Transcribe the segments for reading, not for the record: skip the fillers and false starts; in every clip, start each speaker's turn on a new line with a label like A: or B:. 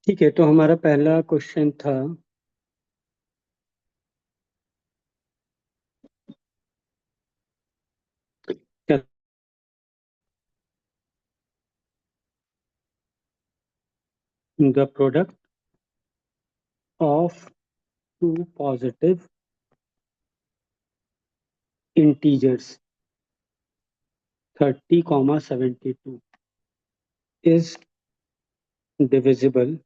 A: ठीक है, तो हमारा पहला क्वेश्चन था क्या? The product of two positive integers 30, 72 is divisible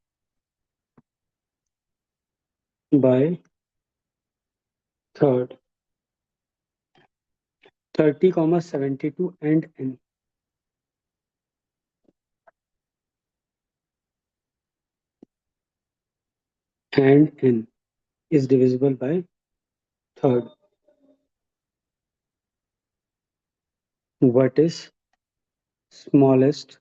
A: by third. 30, 72 and n is divisible by third. What is smallest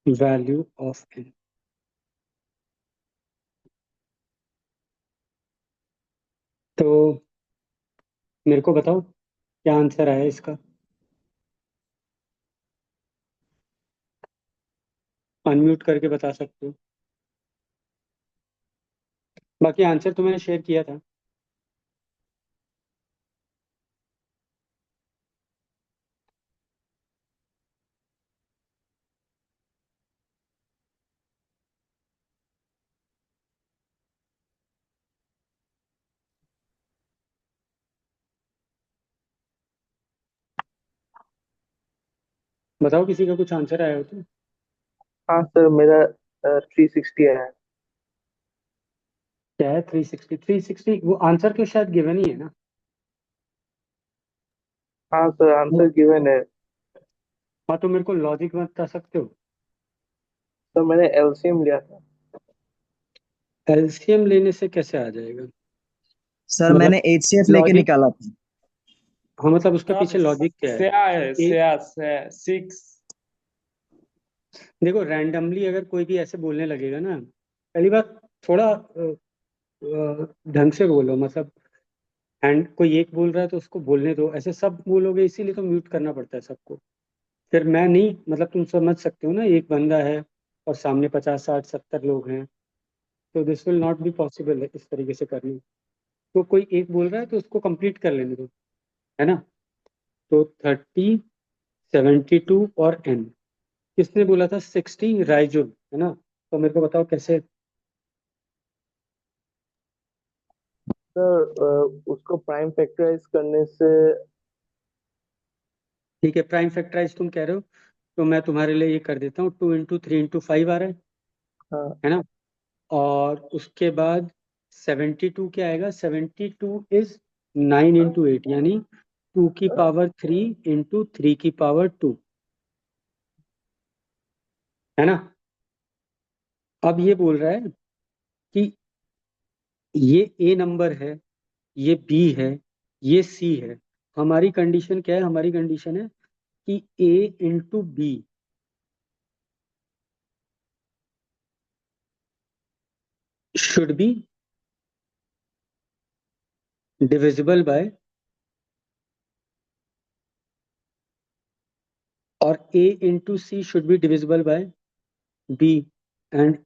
A: value of n? तो मेरे को बताओ क्या आंसर आया इसका। अनम्यूट करके बता सकते हो। बाकी आंसर तो मैंने शेयर किया था। बताओ किसी का कुछ आंसर आया हो तो।
B: हाँ सर, मेरा 360 है।
A: क्या है 360? वो आंसर तो शायद गिवन ही है ना।
B: हाँ सर, आंसर गिवन है।
A: हाँ, तो मेरे को लॉजिक बता सकते हो।
B: सर मैंने एलसीएम लिया था।
A: एलसीएम लेने से कैसे आ जाएगा?
C: सर
A: मतलब
C: मैंने एचसीएफ लेके
A: लॉजिक।
C: निकाला था।
A: हाँ, मतलब उसके
D: सर
A: पीछे लॉजिक क्या है?
D: क्या है
A: कि
D: से 6।
A: देखो, रैंडमली अगर कोई भी ऐसे बोलने लगेगा ना, पहली बात, थोड़ा ढंग से बोलो। मतलब एंड कोई एक बोल रहा है तो उसको बोलने दो। ऐसे सब बोलोगे इसीलिए तो म्यूट करना पड़ता है सबको। फिर मैं नहीं, मतलब तुम समझ सकते हो ना, एक बंदा है और सामने 50, 60, 70 लोग हैं, तो this will not be possible इस तरीके से करनी। तो कोई एक बोल रहा है तो उसको कंप्लीट कर लेने दो, है ना। तो 30, 72 और n। किसने बोला था 60? राइजुल, है ना। तो मेरे को बताओ कैसे।
B: सर उसको प्राइम फैक्टराइज करने से।
A: ठीक है, प्राइम फैक्टराइज तुम कह रहे हो, तो मैं तुम्हारे लिए ये कर देता हूँ। 2 × 3 × 5 आ रहा
B: हाँ
A: है ना। और उसके बाद 72 क्या आएगा? 72 इज 9 × 8, यानी 2 की पावर 3 × 3 की पावर 2, है ना। अब ये बोल रहा है कि ये ए नंबर है, ये बी है, ये सी है। हमारी कंडीशन क्या है? हमारी कंडीशन है कि A × B should be divisible by, और A × C should be divisible by B, and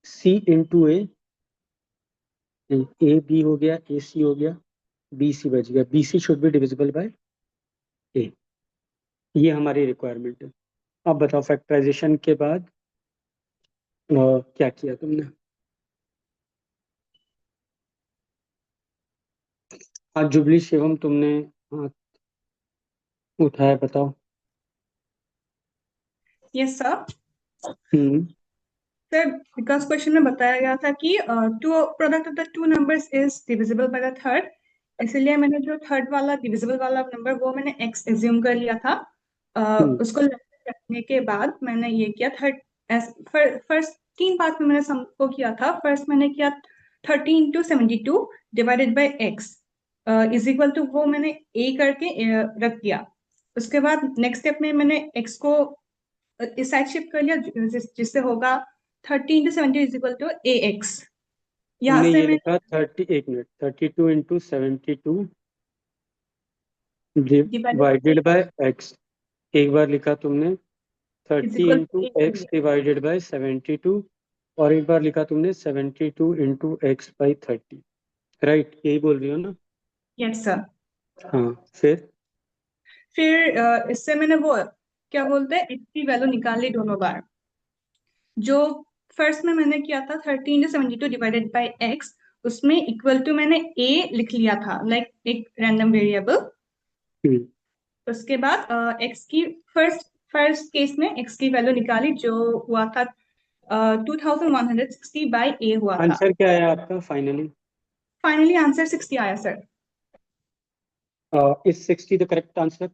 A: C × A। A B हो गया, AC हो गया, BC बच गया, BC should be divisible by A। ये हमारी रिक्वायरमेंट है। अब बताओ फैक्टराइजेशन के बाद क्या किया तुमने। आज जुबली शिवम तुमने हाथ उठाया, बताओ।
E: Yes sir.
A: Hmm.
E: Sir because question में बताया गया था कि two product of the two numbers is divisible by the third, इसलिए मैंने जो थर्ड वाला डिविजिबल वाला नंबर वो मैंने एक्स एज्यूम कर लिया था। उसको रखने के बाद मैंने ये किया थर्ड। फर्स्ट तीन पार्ट में मैंने सबको किया था। फर्स्ट मैंने किया 30 × 72 divided by X is equal to, वो मैंने ए करके रख दिया। उसके बाद नेक्स्ट स्टेप में मैंने एक्स को इस साइड शिफ्ट कर लिया, जिससे होगा 30 × 70 is equal to A X. यहाँ
A: तुमने
E: से
A: ये
E: मैं
A: लिखा 1 minute, 32 × 72
E: divided
A: divided by X. एक बार लिखा तुमने
E: is
A: 30
E: equal
A: into
E: two
A: X divided by 72, और एक बार लिखा तुमने 72 इंटू एक्स बाई 30, राइट? यही बोल रही हो ना?
E: Yes sir.
A: हाँ, फिर
E: इससे मैंने वो क्या बोलते हैं एक्स की वैल्यू निकाली दोनों बार। जो फर्स्ट में मैंने किया था 30 इंटू 72 डिवाइडेड बाई एक्स, उसमें इक्वल टू मैंने ए लिख लिया था, लाइक एक रैंडम वेरिएबल।
A: हम्म,
E: उसके बाद एक्स की फर्स्ट केस में एक्स की वैल्यू निकाली, जो हुआ था 2160 बाई ए हुआ था।
A: आंसर क्या है आपका फाइनली?
E: फाइनली आंसर 60 आया sir.
A: Is 60 the correct answer?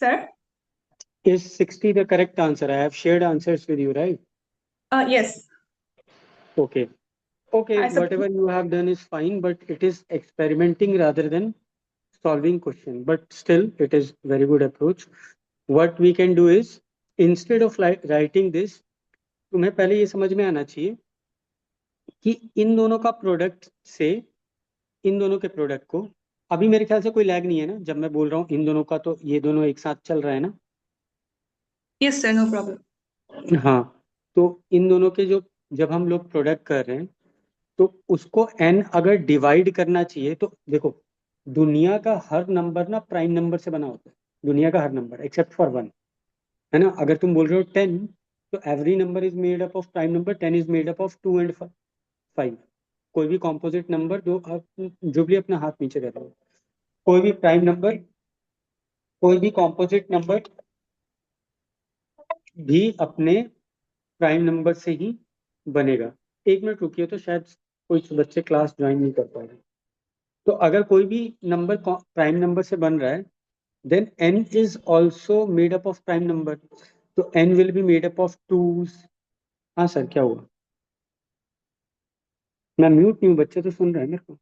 E: Sir
A: Is 60 the correct answer? I have shared answers with you, right?
E: Yes
A: Okay. Okay,
E: आई सब।
A: whatever you have done is fine, but it is experimenting rather than solving question. But still, it is very good approach. What we can do is, instead of writing this, तुम्हें पहले ये समझ में आना चाहिए कि इन दोनों का प्रोडक्ट से इन दोनों के प्रोडक्ट को, अभी मेरे ख्याल से कोई लैग नहीं है ना जब मैं बोल रहा हूँ इन दोनों का, तो ये दोनों एक साथ चल रहा है ना?
E: Yes sir, no problem.
A: हाँ, तो इन दोनों के जो, जब हम लोग प्रोडक्ट कर रहे हैं तो उसको n अगर डिवाइड करना चाहिए, तो देखो दुनिया का हर नंबर ना प्राइम नंबर से बना होता है, दुनिया का हर नंबर एक्सेप्ट फॉर 1, है ना? अगर तुम बोल रहे हो 10, तो every number is made up of prime number, 10 is made up of 2 and 5। कोई भी कॉम्पोजिट नंबर जो जो भी अपना हाथ नीचे कर रहे हो, कोई भी प्राइम नंबर, कोई भी कॉम्पोजिट नंबर भी अपने प्राइम नंबर से ही बनेगा। एक मिनट रुकिए, तो शायद कुछ बच्चे क्लास ज्वाइन नहीं कर पा रहे। तो अगर कोई भी नंबर प्राइम नंबर से बन रहा है, then n is also made up of prime number, तो n will be made up of 2s। हाँ सर, क्या हुआ? मैं म्यूट नहीं हूँ, बच्चे तो सुन रहे हैं मेरे को,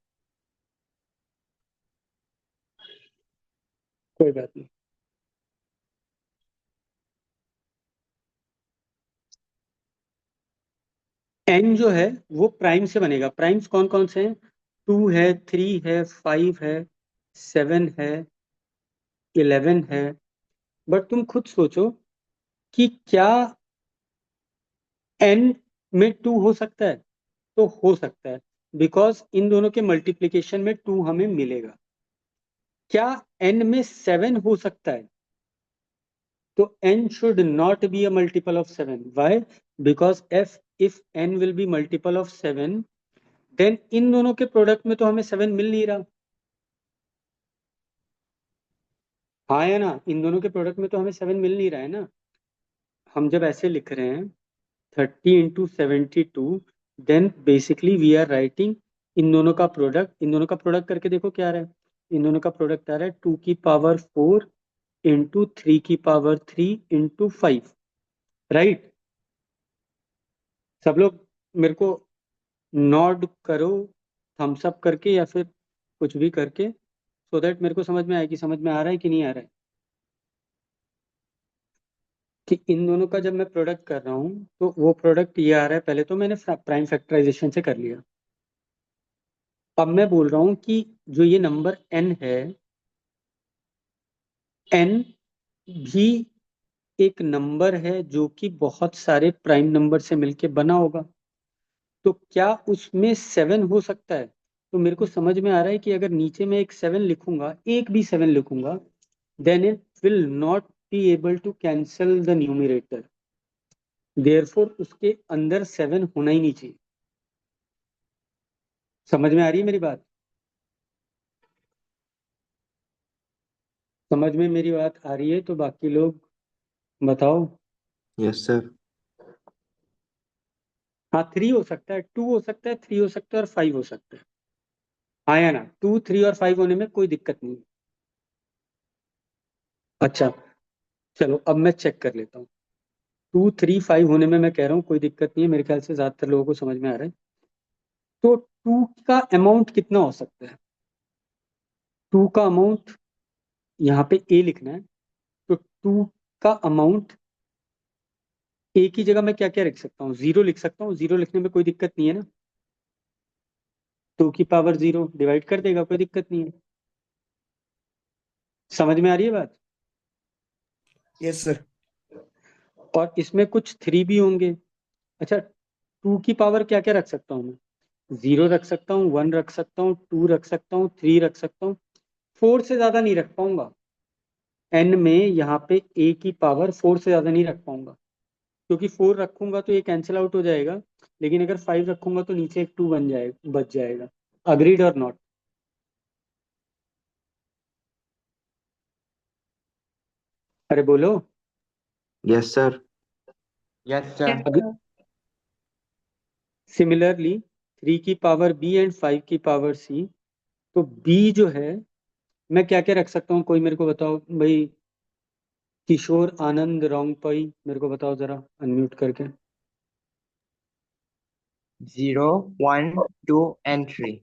A: कोई बात नहीं। n जो है वो प्राइम से बनेगा। प्राइम्स कौन कौन से हैं? 2 है, 3 है, 5 है, 7 है, 11 है। बट तुम खुद सोचो कि क्या n में 2 हो सकता है? तो हो सकता है, बिकॉज इन दोनों के मल्टीप्लीकेशन में 2 हमें मिलेगा। क्या n में 7 हो सकता है? तो n should not be a multiple of 7. Why? Because if n will be multiple of 7, then इन दोनों के प्रोडक्ट में तो हमें 7 मिल नहीं रहा। हाँ या ना? इन दोनों के प्रोडक्ट में तो हमें 7 मिल नहीं रहा है ना। हम जब ऐसे लिख रहे हैं 30 into 72, then basically we are writing in दोनों का प्रोडक्ट। इन दोनों का प्रोडक्ट करके देखो क्या आ रहा है। इन दोनों का प्रोडक्ट आ रहा है 2 की पावर 4 इंटू 3 की पावर 3 इंटू 5, राइट? सब लोग मेरे को नॉड करो, थम्स अप करके या फिर कुछ भी करके, सो दैट मेरे को समझ में आए कि समझ में आ रहा है कि नहीं आ रहा है। कि इन दोनों का जब मैं प्रोडक्ट कर रहा हूँ तो वो प्रोडक्ट ये आ रहा है। पहले तो मैंने प्राइम फैक्टराइजेशन से कर लिया। अब मैं बोल रहा हूँ कि जो ये नंबर n है, n भी एक नंबर है जो कि बहुत सारे प्राइम नंबर से मिलके बना होगा। तो क्या उसमें 7 हो सकता है? तो मेरे को समझ में आ रहा है कि अगर नीचे में एक 7 लिखूंगा, एक भी 7 लिखूंगा, then it will not be able to cancel the numerator. Therefore उसके अंदर 7 होना ही नहीं चाहिए। समझ में आ रही है मेरी बात? समझ में मेरी बात आ रही है तो बाकी लोग बताओ।
D: Yes sir.
A: हाँ, 3 हो सकता है, 2 हो सकता है, 3 हो सकता है और 5 हो सकता है। हाँ या ना? 2, 3 और 5 होने में कोई दिक्कत नहीं है। अच्छा, चलो अब मैं चेक कर लेता हूँ। 2, 3, 5 होने में मैं कह रहा हूँ कोई दिक्कत नहीं है। मेरे ख्याल से ज्यादातर लोगों को समझ में आ रहा है। तो 2 का अमाउंट कितना हो सकता है? 2 का अमाउंट यहाँ पे ए लिखना है, तो 2 का अमाउंट ए की जगह मैं क्या क्या लिख सकता हूँ? 0 लिख सकता हूँ। 0 लिखने में कोई दिक्कत नहीं है ना? 2 की पावर 0 डिवाइड कर देगा, कोई दिक्कत नहीं है। समझ में आ रही है बात?
C: Yes sir.
A: और इसमें कुछ 3 भी होंगे। अच्छा, 2 की पावर क्या क्या रख सकता हूँ मैं? 0 रख सकता हूँ, 1 रख सकता हूँ, 2 रख सकता हूँ, 3 रख सकता हूँ। 4 से ज्यादा नहीं रख पाऊंगा। n में यहाँ पे a की पावर 4 से ज्यादा नहीं रख पाऊंगा, क्योंकि 4 रखूंगा तो ये कैंसिल आउट हो जाएगा। लेकिन अगर 5 रखूंगा तो नीचे एक 2 बन जाएगा, बच जाएगा। अग्रीड और नॉट? अरे बोलो।
D: Yes sir.
F: Yes sir.
E: Yes, sir.
A: Similarly 3 की पावर b एंड 5 की पावर c, तो b जो है मैं क्या क्या रख सकता हूँ, कोई मेरे को बताओ भाई। किशोर, आनंद, रोंगपई, मेरे को बताओ जरा अनम्यूट करके।
F: 0, 1, 2 and 3।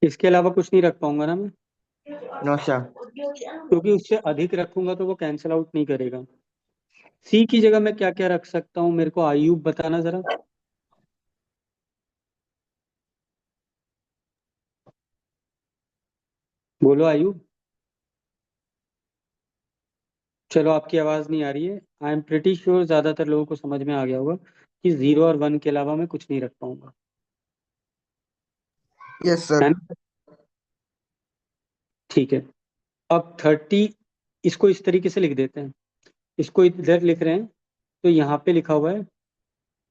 A: इसके अलावा कुछ नहीं रख पाऊंगा ना मैं,
F: नो सर।
A: क्योंकि उससे अधिक रखूंगा तो वो कैंसिल आउट नहीं करेगा। सी की जगह मैं क्या क्या रख सकता हूँ, मेरे को आयुब बताना जरा। बोलो आयुब। चलो, आपकी आवाज नहीं आ रही है। आई एम प्रिटी श्योर ज्यादातर लोगों को समझ में आ गया होगा कि 0 और 1 के अलावा मैं कुछ नहीं रख पाऊंगा।
F: यस
A: है
F: सर।
A: ना? ठीक है। अब 30, इसको इस तरीके से लिख देते हैं। इसको इधर लिख रहे हैं, तो यहाँ पे लिखा हुआ है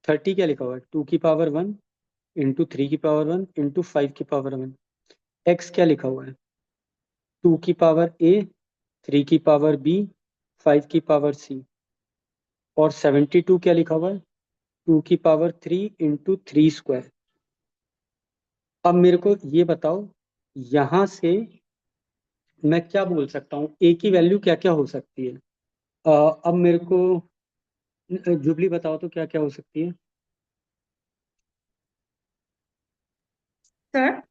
A: 30, क्या लिखा हुआ है? 2 की पावर 1 इंटू 3 की पावर 1 इंटू 5 की पावर 1। एक्स क्या लिखा हुआ है? 2 की पावर ए, 3 की पावर बी, 5 की पावर सी। और 72 क्या लिखा हुआ है? 2 की पावर 3 इंटू 3 स्क्वायर। अब मेरे को ये बताओ, यहां से मैं क्या बोल सकता हूँ, ए की वैल्यू क्या क्या हो सकती है? अब मेरे को जुबली बताओ तो क्या क्या हो सकती है?
E: Sir.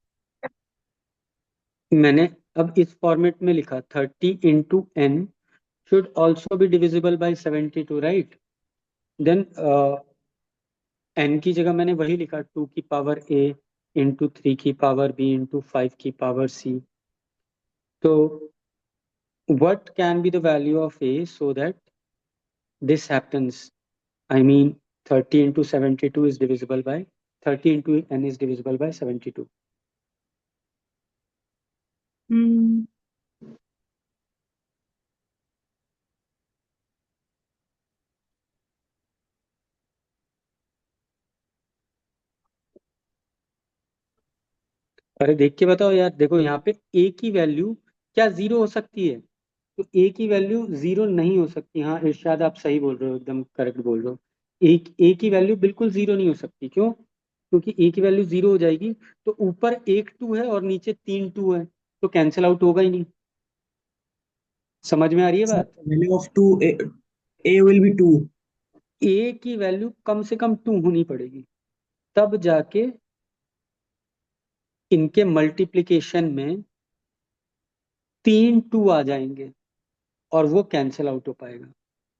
A: मैंने अब इस फॉर्मेट में लिखा 30 into n should also be divisible by 72, right? Then n की जगह मैंने वही लिखा, 2 की पावर a इंटू 3 की पावर b इंटू 5 की पावर c। तो what can be the value of a so that this happens? I mean 30 into 72 is divisible by 30 into n is divisible by 72.
E: Hmm.
A: अरे देख के बताओ यार। देखो यहाँ पे a की वैल्यू क्या 0 हो सकती है? तो a की वैल्यू 0 नहीं हो सकती। हाँ इरशाद, आप सही बोल रहे हो, एकदम करेक्ट बोल रहे हो। a की वैल्यू बिल्कुल 0 नहीं हो सकती। क्यों? क्योंकि a की वैल्यू 0 हो जाएगी तो ऊपर एक 2 है और नीचे 3 2 है, तो कैंसिल आउट होगा ही नहीं। समझ में आ रही है
C: Sir,
A: बात?
C: value of 2, a will be 2.
A: a की वैल्यू कम से कम 2 होनी पड़ेगी, तब जाके इनके मल्टीप्लिकेशन में 3 2 आ जाएंगे और वो कैंसिल आउट हो पाएगा।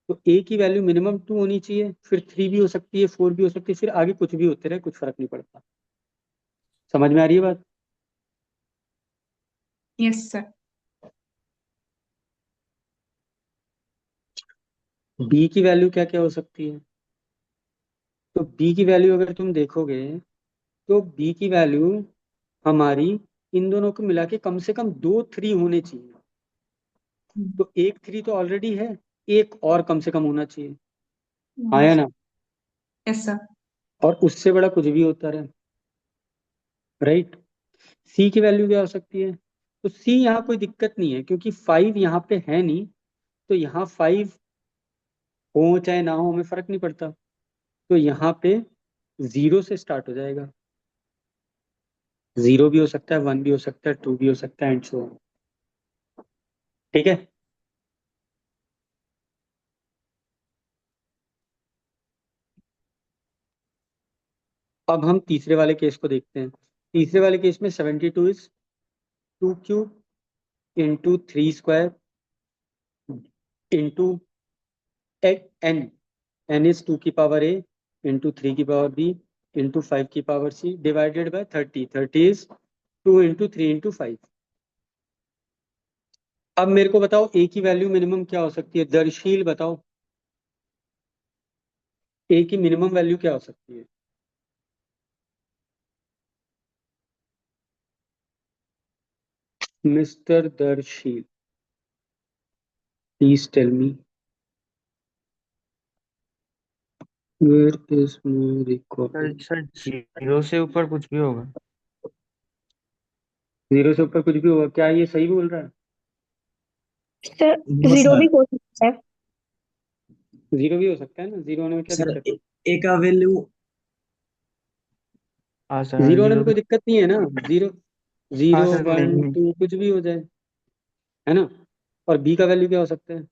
A: तो ए की वैल्यू मिनिमम 2 होनी चाहिए, फिर 3 भी हो सकती है, 4 भी हो सकती है, फिर आगे कुछ भी होते रहे, कुछ फर्क नहीं पड़ता। समझ में आ रही है बात?
E: Yes, sir.
A: बी की वैल्यू क्या क्या हो सकती है? तो बी की वैल्यू अगर तुम देखोगे, तो बी की वैल्यू हमारी इन दोनों को मिला के कम से कम 2 3 होने चाहिए। तो एक 3 तो ऑलरेडी है, एक और कम से कम होना चाहिए। आया ना?
E: Yes, sir.
A: और उससे बड़ा कुछ भी होता रहे, राइट? सी की वैल्यू क्या हो सकती है? तो सी यहाँ कोई दिक्कत नहीं है, क्योंकि 5 यहाँ पे है नहीं, तो यहाँ 5 हो चाहे ना हो हमें फर्क नहीं पड़ता। तो यहाँ पे 0 से स्टार्ट हो जाएगा। 0 भी हो सकता है, 1 भी हो सकता है, 2 भी हो सकता है, एंड सो ऑन। ठीक है। अब हम तीसरे वाले केस को देखते हैं। तीसरे वाले केस में 72 is 2 cube into 3 square into N. N is 2 की पावर ए इंटू 3 की पावर बी इंटू 5 की power C divided by 30। 30 is 2 into 3 into 5। अब मेरे को बताओ ए की वैल्यू मिनिमम क्या हो सकती है? दर्शील बताओ। ए की मिनिमम वैल्यू क्या हो सकती है? Mister Darshi, please tell me where is my
F: sir
A: recording.
F: Sir zero से ऊपर कुछ भी होगा।
A: जीरो से ऊपर कुछ भी होगा? क्या ये सही बोल रहा है?
G: Sir
C: no
G: zero
C: sir.
G: भी हो सकता है।
A: जीरो भी हो सकता है ना, जीरो होने में क्या
C: सर
A: दिक्कत है?
C: ए का वैल्यू।
F: हाँ सर, हाँ
A: जीरो होने में
F: जीरो
A: कोई
F: भी।
A: दिक्कत नहीं है ना। जीरो,
F: हाँ
A: जीरो
F: सर,
A: वन
F: नहीं।
A: टू कुछ भी हो जाए, है ना। और बी का वैल्यू क्या हो सकता है?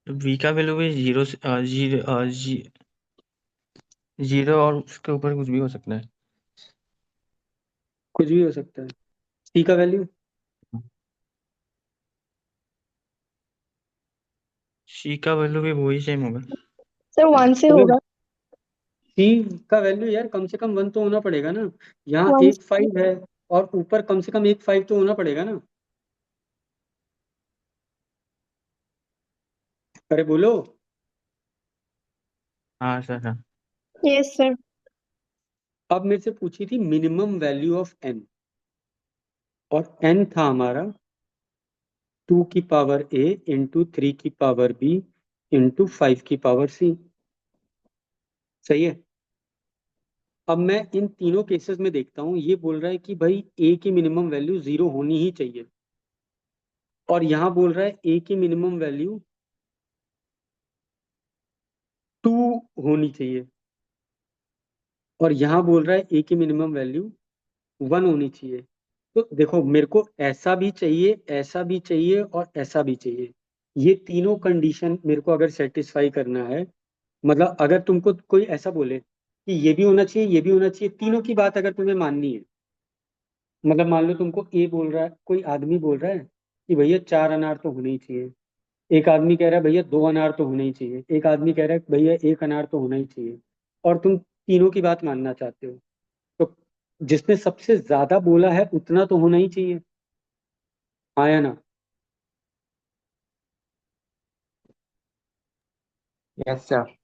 F: वी का वैल्यू भी जीरो से जीरो और उसके ऊपर कुछ भी हो सकता है।
A: कुछ भी हो सकता है। सी का वैल्यू?
F: सी का वैल्यू भी वही सेम होगा।
G: सर वन से होगा।
A: सी का वैल्यू यार कम से कम वन तो होना पड़ेगा ना। यहाँ
G: वन।
A: एक फाइव है और ऊपर कम से कम एक फाइव तो होना पड़ेगा ना। अरे बोलो।
F: हाँ सर, हाँ।
G: Yes sir.
A: अब मेरे से पूछी थी मिनिमम वैल्यू ऑफ एन, और एन था हमारा 2 की पावर ए इंटू 3 की पावर बी इंटू 5 की पावर सी। सही है। अब मैं इन तीनों केसेस में देखता हूं, ये बोल रहा है कि भाई ए की मिनिमम वैल्यू जीरो होनी ही चाहिए, और यहां बोल रहा है ए की मिनिमम वैल्यू 2 होनी चाहिए, और यहां बोल रहा है ए की मिनिमम वैल्यू 1 होनी चाहिए। तो देखो, मेरे को ऐसा भी चाहिए, ऐसा भी चाहिए, और ऐसा भी चाहिए। ये तीनों कंडीशन मेरे को अगर सेटिस्फाई करना है, मतलब अगर तुमको कोई ऐसा बोले कि ये भी होना चाहिए, ये भी होना चाहिए, तीनों की बात अगर तुम्हें माननी है, मतलब मान लो तुमको ए बोल रहा है, कोई आदमी बोल रहा है कि भैया 4 अनार तो होने ही चाहिए, एक आदमी कह रहा है भैया 2 अनार तो होने ही चाहिए, एक आदमी कह रहा है भैया 1 अनार तो होना ही चाहिए, और तुम तीनों की बात मानना चाहते हो, तो जिसने सबसे ज्यादा बोला है उतना तो होना ही चाहिए। हाँ या ना?
F: Yes sir.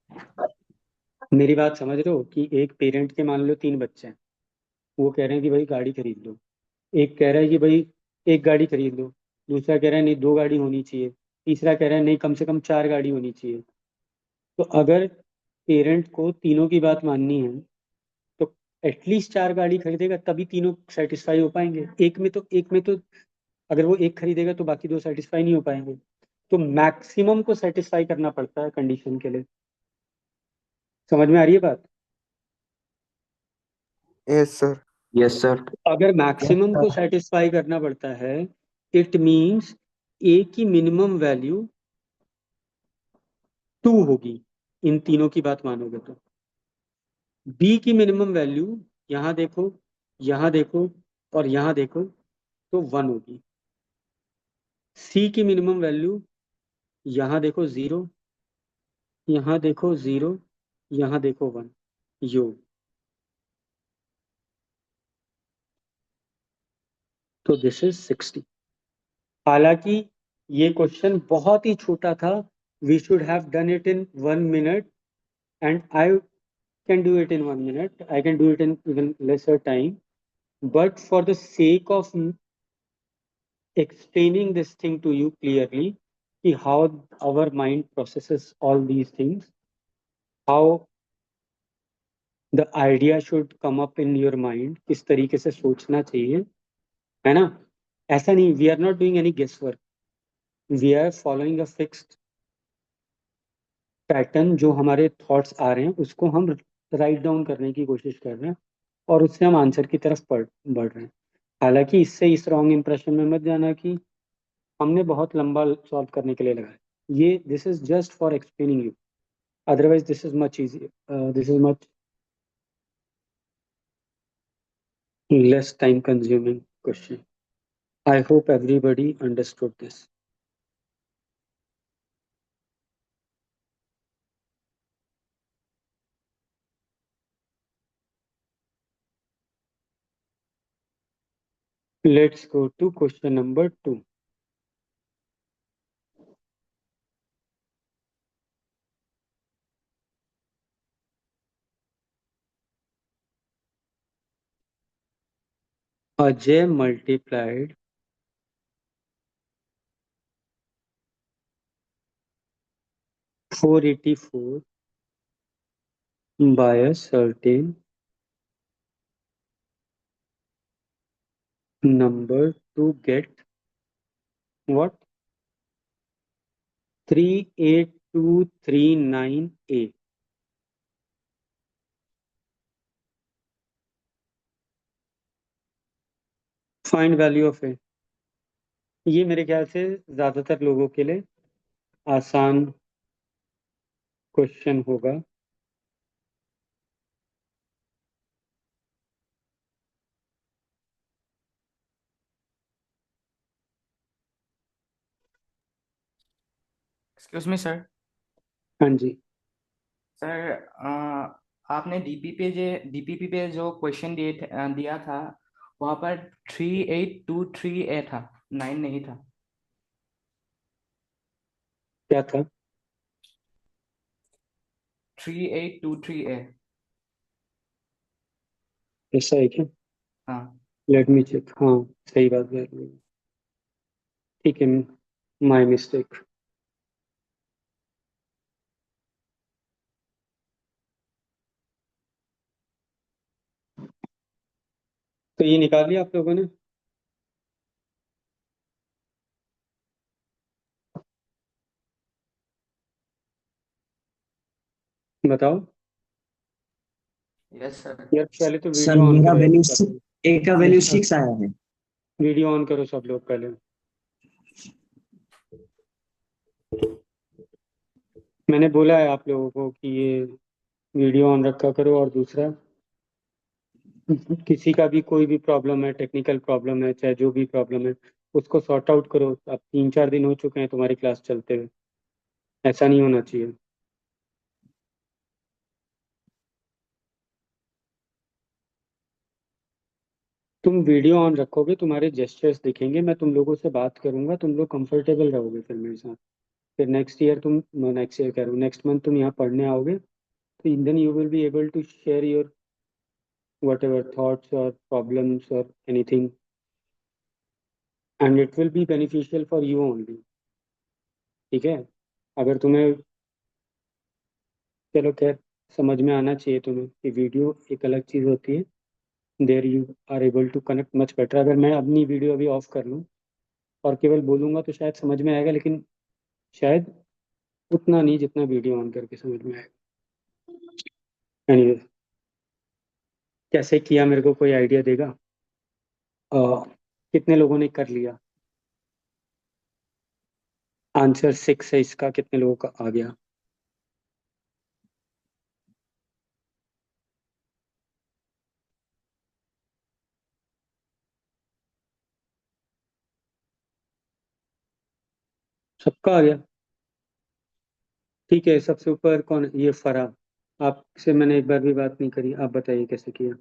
A: मेरी बात समझ रहे हो कि एक पेरेंट के मान लो 3 बच्चे हैं, वो कह रहे हैं कि भाई गाड़ी खरीद लो। एक कह रहा है कि भाई एक गाड़ी खरीद लो, दूसरा कह रहा है नहीं 2 गाड़ी होनी चाहिए, तीसरा कह रहा है नहीं कम से कम 4 गाड़ी होनी चाहिए। तो अगर पेरेंट को तीनों की बात माननी है, तो एटलीस्ट 4 गाड़ी खरीदेगा, तभी तीनों सेटिस्फाई हो पाएंगे। एक में तो अगर वो एक खरीदेगा तो बाकी 2 सेटिस्फाई नहीं हो पाएंगे। तो मैक्सिमम को सेटिस्फाई करना पड़ता है कंडीशन के लिए। समझ में आ रही है बात?
F: Yes sir.
D: Yes sir.
A: अगर
C: यस
A: मैक्सिमम को
C: सर।
A: सेटिस्फाई करना पड़ता है, इट मींस ए की मिनिमम वैल्यू 2 होगी, इन तीनों की बात मानोगे तो। बी की मिनिमम वैल्यू, यहाँ देखो, यहाँ देखो, और यहाँ देखो, तो 1 होगी। सी की मिनिमम वैल्यू, यहाँ देखो 0, यहाँ देखो 0, यहाँ देखो 1, योग। तो दिस इज 60। हालांकि ये क्वेश्चन बहुत ही छोटा था, we should have done it in 1 minute, and I can do it in 1 minute. I can do it in even lesser time. But for the sake of explaining this thing to you clearly, कि how our mind processes all these things, how the idea should come up in your mind, किस तरीके से सोचना चाहिए, है ना। ऐसा नहीं, we are not doing any guesswork. We are following a fixed pattern, जो हमारे थॉट्स आ रहे हैं उसको हम राइट डाउन करने की कोशिश कर रहे हैं, और उससे हम आंसर की तरफ बढ़ रहे हैं। हालांकि इससे इस रॉन्ग इंप्रेशन में मत जाना कि हमने बहुत लंबा सॉल्व करने के लिए लगाया। ये this is just for explaining you, otherwise this is much easy, this is much less time consuming question. I hope everybody understood this. Let's go to question number 2। Ajay multiplied 484 by a certain number to get what? 38239A. Find value of a. ये मेरे ख्याल से ज्यादातर लोगों के लिए आसान question होगा।
H: Excuse me sir.
A: हाँ जी।
H: सर आपने डीपीपी पे जो क्वेश्चन दिया था वहां पर 3823A था, 9 नहीं था।
A: क्या था?
H: 3823A।
A: ऐसा है क्या?
H: हाँ
A: लेट मी चेक। हाँ, सही बात है। ठीक है, माय मिस्टेक। तो ये निकाल लिया आप लोगों ने? बताओ।
H: Yes sir.
A: यार पहले तो
C: सर
A: वीडियो ऑन
C: मेरा
A: करो यार
C: वैल्यू
A: सब लोग।
C: ए का वैल्यू 6 आया है।
A: वीडियो ऑन करो सब लोग पहले। मैंने बोला है आप लोगों को कि ये वीडियो ऑन रखा करो। और दूसरा, किसी का भी कोई भी प्रॉब्लम है, टेक्निकल प्रॉब्लम है, चाहे जो भी प्रॉब्लम है, उसको सॉर्ट आउट करो। अब 3-4 दिन हो चुके हैं तुम्हारी क्लास चलते हुए। ऐसा नहीं होना चाहिए। तुम वीडियो ऑन रखोगे, तुम्हारे जेस्चर्स दिखेंगे, मैं तुम लोगों से बात करूंगा, तुम लोग कंफर्टेबल रहोगे फिर मेरे साथ। फिर नेक्स्ट ईयर कह रहा हूँ, नेक्स्ट मंथ तुम यहाँ पढ़ने आओगे, तो then you will be able to share your whatever thoughts or problems or anything, and it will be beneficial for you only. ठीक है? अगर तुम्हें, चलो खैर, समझ में आना चाहिए तुम्हें कि वीडियो एक अलग चीज़ होती है। There you are able to connect much better. अगर मैं अपनी वीडियो अभी ऑफ कर लूँ और केवल बोलूँगा तो शायद समझ में आएगा, लेकिन शायद उतना नहीं जितना वीडियो ऑन करके समझ में आएगा। एनीवे, कैसे किया मेरे को कोई आइडिया देगा? अ, कितने लोगों ने कर लिया? आंसर 6 है इसका, कितने लोगों का आ गया? सबका आ गया? ठीक है। सबसे ऊपर कौन? ये फराह। आपसे मैंने एक बार भी बात नहीं करी, आप बताइए कैसे किया?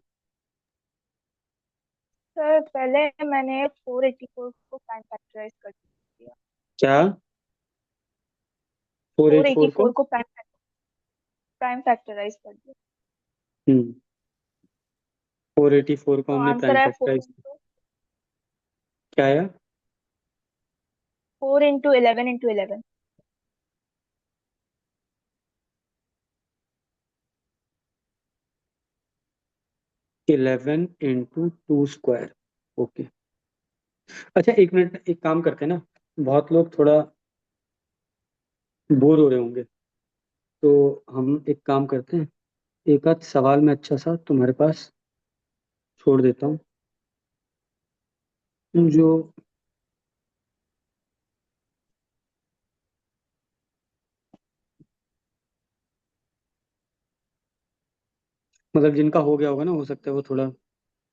G: सर पहले मैंने 484 को प्राइम फैक्टराइज कर दिया।
A: क्या? 484 को?
G: 484 को प्राइम फैक्टराइज कर दिया।
A: 484 को
G: तो
A: हमने
G: आंसर
A: प्राइम
G: है
A: फैक्टराइज। क्या आया?
G: 4 into 11 into 11।
A: 11 into 2 square। Okay. अच्छा, एक मिनट, एक काम करते हैं ना, बहुत लोग थोड़ा बोर हो रहे होंगे, तो हम एक काम करते हैं, एक आध सवाल मैं अच्छा सा तुम्हारे पास छोड़ देता हूँ, जो मतलब जिनका हो गया होगा ना, हो सकता है वो थोड़ा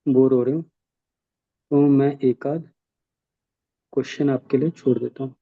A: बोर हो रहे हो, तो मैं एक आध क्वेश्चन आपके लिए छोड़ देता हूँ।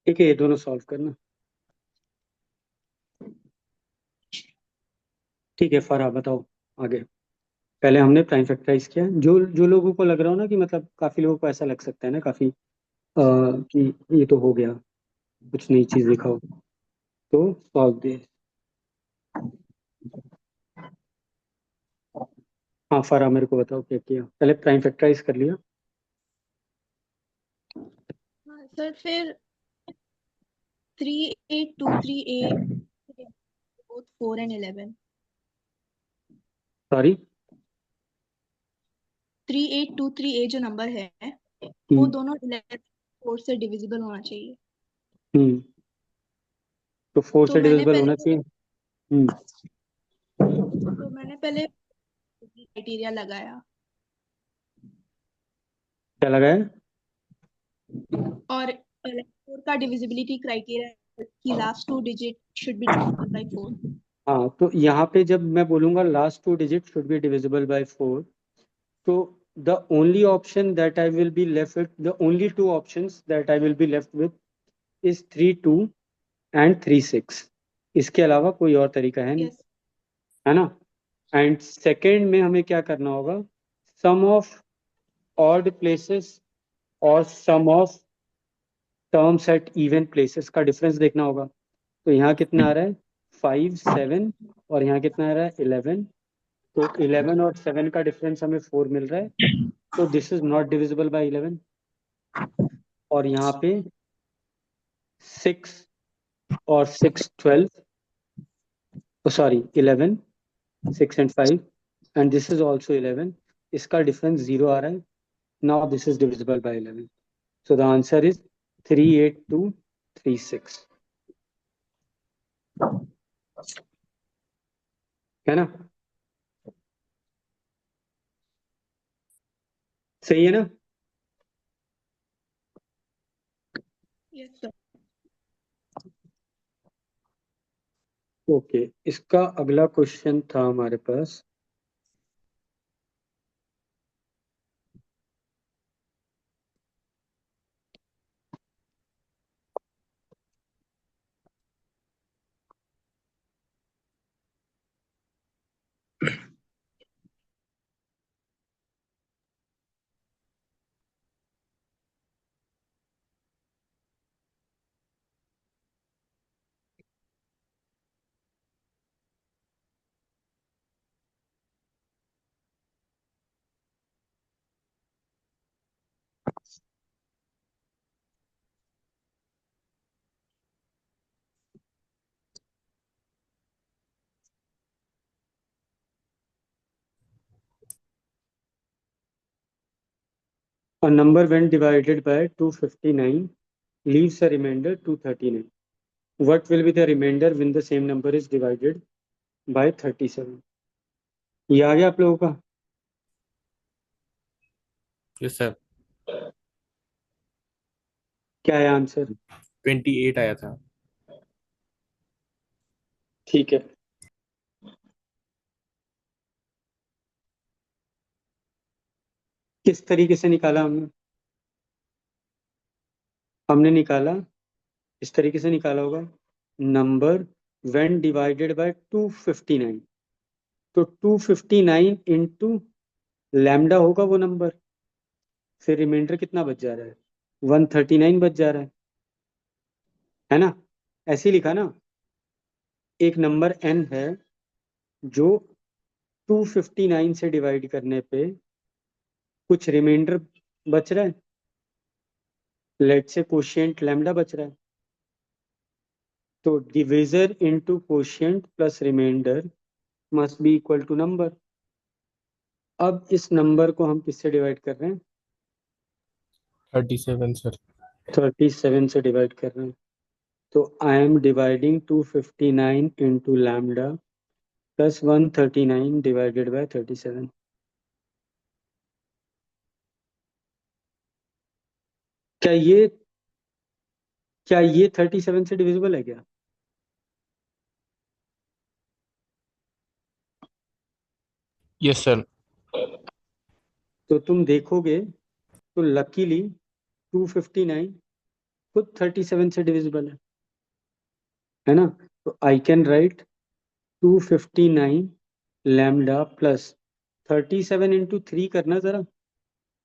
A: ठीक है, ये दोनों सॉल्व करना। ठीक है फरहा, बताओ आगे। पहले हमने प्राइम फैक्टराइज किया। जो जो लोगों को लग रहा हो ना कि मतलब काफी लोगों को ऐसा लग सकता है ना काफी कि ये तो हो गया, कुछ नई चीज दिखाओ, तो सॉल्व दे। हाँ फरहा, मेरे को बताओ क्या किया। पहले प्राइम फैक्टराइज कर लिया।
I: हाँ सर, फिर 3823A both 4 and 11।
A: Sorry.
I: 3823A जो नंबर है वो
A: हम्म
I: दोनों 11 4 से डिविजिबल होना चाहिए।
A: हम्म तो 4
I: तो
A: से
I: मैंने
A: डिविजिबल होना
I: पहले
A: चाहिए। हम्म
I: तो मैंने पहले क्राइटेरिया लगाया
A: क्या लगाया?
I: और 4 का डिविजिबिलिटी क्राइटेरिया की last 2 digit should be divisible by 4।
A: हाँ, तो यहाँ पे जब मैं बोलूंगा last 2 digit should be divisible by 4, so the only option that I will be left with, the only two options that I will be left with is 3 2 and 3 6। इसके अलावा कोई और तरीका है नहीं,
I: यस
A: है ना? एंड सेकेंड में हमें क्या करना होगा, सम ऑफ ऑड प्लेसेस और sum of terms at even places का डिफरेंस देखना होगा। तो यहाँ कितना आ रहा है 5 7, और यहाँ कितना आ रहा है 11। तो 11 और 7 का डिफरेंस हमें 4 मिल रहा है, तो this is not divisible by 11। और यहाँ पे 6 और 6 12, sorry 11, 6 and 5, and this is also 11। इसका डिफरेंस 0 आ रहा है। Now this is divisible bye 11, so the answer is 38236, है ना? सही है ना?
I: Yes sir.
A: ओके, इसका अगला क्वेश्चन था हमारे पास। A number when divided by 259 leaves a remainder 239. What will be the remainder when the same number is divided by 37? ये आ गया आप लोगों का?
J: Yes sir.
A: क्या है आंसर?
J: 28 आया था।
A: ठीक है, किस तरीके से निकाला हमने? हमने निकाला इस तरीके से निकाला होगा, नंबर व्हेन डिवाइडेड बाय 259, तो 259 इंटू लैम्डा होगा वो नंबर, फिर रिमाइंडर कितना बच जा रहा है 139 बच जा रहा है ना? ऐसे ही लिखा ना। एक नंबर n है जो 259 से डिवाइड करने पे कुछ रिमाइंडर बच रहा है, लेट से कोशिएंट लैम्डा बच रहा है, तो divisor into quotient plus remainder must be equal to number. अब इस नंबर को हम किससे डिवाइड कर रहे हैं?
J: 37 सर।
A: 37 से डिवाइड कर रहे हैं, तो I am dividing 259 into lambda plus 139 divided by 37। क्या ये 37 से डिविजिबल है क्या?
J: Yes sir.
A: तो तुम देखोगे तो लकीली 259 खुद 37 से डिविजिबल है ना। तो I can write 259 lambda plus 37 into 3 करना जरा।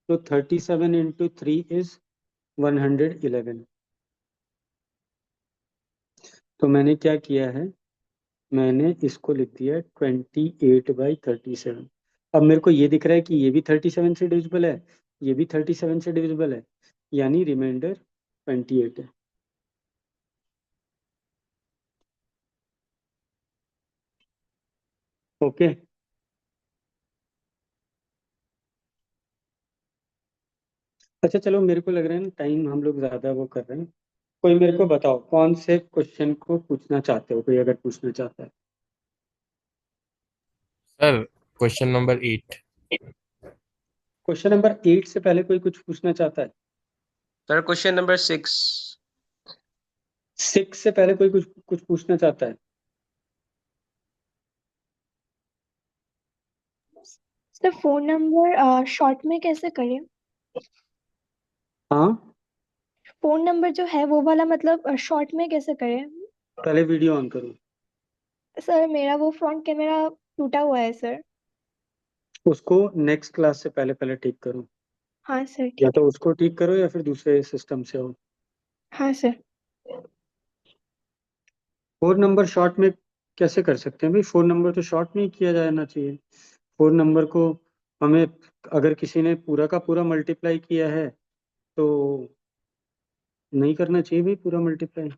A: तो 37 इंटू 3 इज 111। तो मैंने क्या किया है, मैंने इसको लिख दिया 28/37। अब मेरे को ये दिख रहा है कि ये भी 37 से डिविजिबल है, ये भी 37 से डिविजिबल है, यानी रिमाइंडर 28 है। ओके। अच्छा चलो, मेरे को लग रहा है ना टाइम हम लोग ज्यादा वो कर रहे हैं। कोई मेरे को बताओ कौन से क्वेश्चन को पूछना चाहते हो, कोई अगर पूछना चाहता है।
J: Sir question number 8।
A: Question number 8 से पहले कोई कुछ पूछना चाहता है।
F: Sir question number 6।
A: 6 से पहले कोई कुछ कुछ पूछना चाहता है।
G: सर फोन नंबर शॉर्ट में कैसे करें?
A: हाँ,
G: फोन नंबर जो है वो वाला मतलब शॉर्ट में कैसे करें?
A: पहले वीडियो ऑन करो।
G: सर मेरा वो फ्रंट कैमरा टूटा हुआ है सर।
A: उसको नेक्स्ट क्लास से पहले पहले ठीक करो।
G: हाँ सर
A: या
G: ठीक
A: तो
G: है।
A: उसको ठीक करो या फिर दूसरे सिस्टम से हो।
G: हाँ सर।
A: 4 नंबर शॉर्ट में कैसे कर सकते हैं भाई? 4 नंबर तो शॉर्ट में ही किया जाना चाहिए। 4 नंबर को हमें, अगर किसी ने पूरा का पूरा मल्टीप्लाई किया है तो नहीं करना चाहिए भाई पूरा मल्टीप्लाई।